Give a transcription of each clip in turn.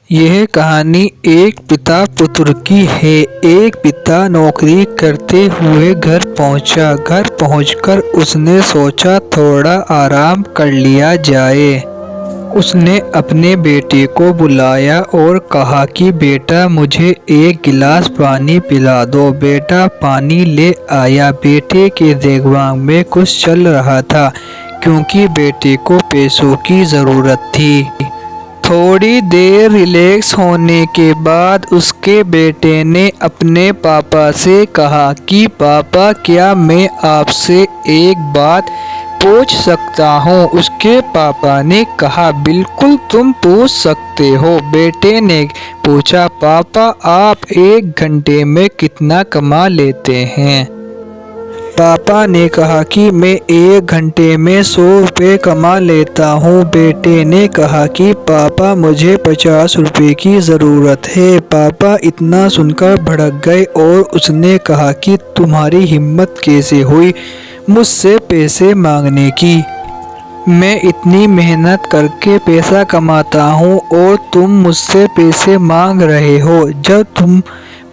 यह कहानी एक पिता पुत्र की है। एक पिता नौकरी करते हुए घर पहुंचा। घर पहुंचकर उसने सोचा थोड़ा आराम कर लिया जाए। उसने अपने बेटे को बुलाया और कहा कि बेटा मुझे एक गिलास पानी पिला दो। बेटा पानी ले आया। बेटे के दिमाग में कुछ चल रहा था क्योंकि बेटे को पैसों की ज़रूरत थी। थोड़ी देर रिलैक्स होने के बाद उसके बेटे ने अपने पापा से कहा कि पापा क्या मैं आपसे एक बात पूछ सकता हूँ। उसके पापा ने कहा बिल्कुल तुम पूछ सकते हो। बेटे ने पूछा पापा आप एक घंटे में कितना कमा लेते हैं। पापा ने कहा कि मैं एक घंटे में 100 रुपये कमा लेता हूँ। बेटे ने कहा कि पापा मुझे 50 रुपये की ज़रूरत है। पापा इतना सुनकर भड़क गए और उसने कहा कि तुम्हारी हिम्मत कैसे हुई मुझसे पैसे मांगने की। मैं इतनी मेहनत करके पैसा कमाता हूँ और तुम मुझसे पैसे मांग रहे हो। जब तुम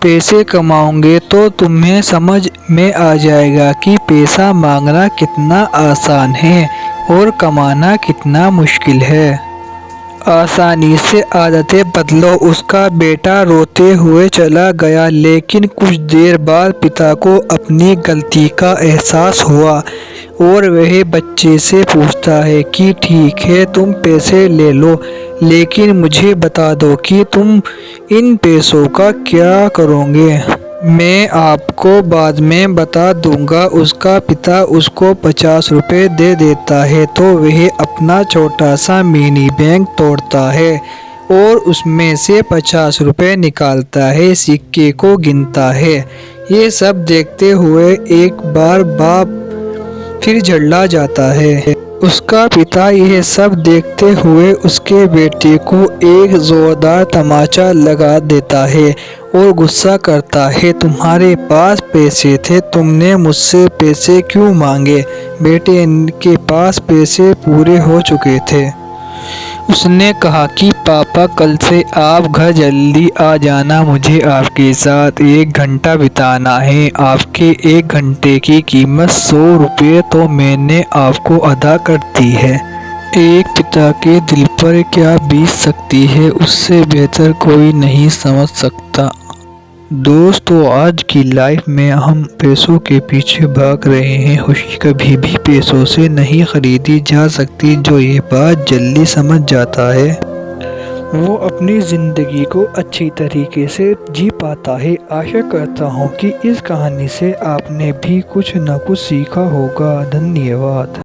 पैसे कमाओगे तो तुम्हें समझ में आ जाएगा कि पैसा मांगना कितना आसान है और कमाना कितना मुश्किल है। आसानी से आदतें बदलो। उसका बेटा रोते हुए चला गया, लेकिन कुछ देर बाद पिता को अपनी गलती का एहसास हुआ और वह बच्चे से पूछता है कि ठीक है तुम पैसे ले लो, लेकिन मुझे बता दो कि तुम इन पैसों का क्या करोगे। मैं आपको बाद में बता दूंगा। उसका पिता उसको 50 रुपये दे देता है तो वह अपना छोटा सा मिनी बैंक तोड़ता है और उसमें से 50 रुपये निकालता है, सिक्के को गिनता है। ये सब देखते हुए एक बार बाप फिर झल्ला जाता है। उसका पिता यह सब देखते हुए उसके बेटे को एक जोरदार तमाचा लगा देता है और गुस्सा करता है तुम्हारे पास पैसे थे, तुमने मुझसे पैसे क्यों मांगे। बेटे के पास पैसे पूरे हो चुके थे। उसने कहा कि पापा कल से आप घर जल्दी आ जाना, मुझे आपके साथ एक घंटा बिताना है। आपके एक घंटे की कीमत 100 रुपये तो मैंने आपको अदा कर दी है। एक पिता के दिल पर क्या बीत सकती है उससे बेहतर कोई नहीं समझ सकता। दोस्तों आज की लाइफ में हम पैसों के पीछे भाग रहे हैं। खुशी कभी भी पैसों से नहीं खरीदी जा सकती। जो ये बात जल्दी समझ जाता है वो अपनी ज़िंदगी को अच्छी तरीके से जी पाता है। आशा करता हूँ कि इस कहानी से आपने भी कुछ न कुछ सीखा होगा। धन्यवाद।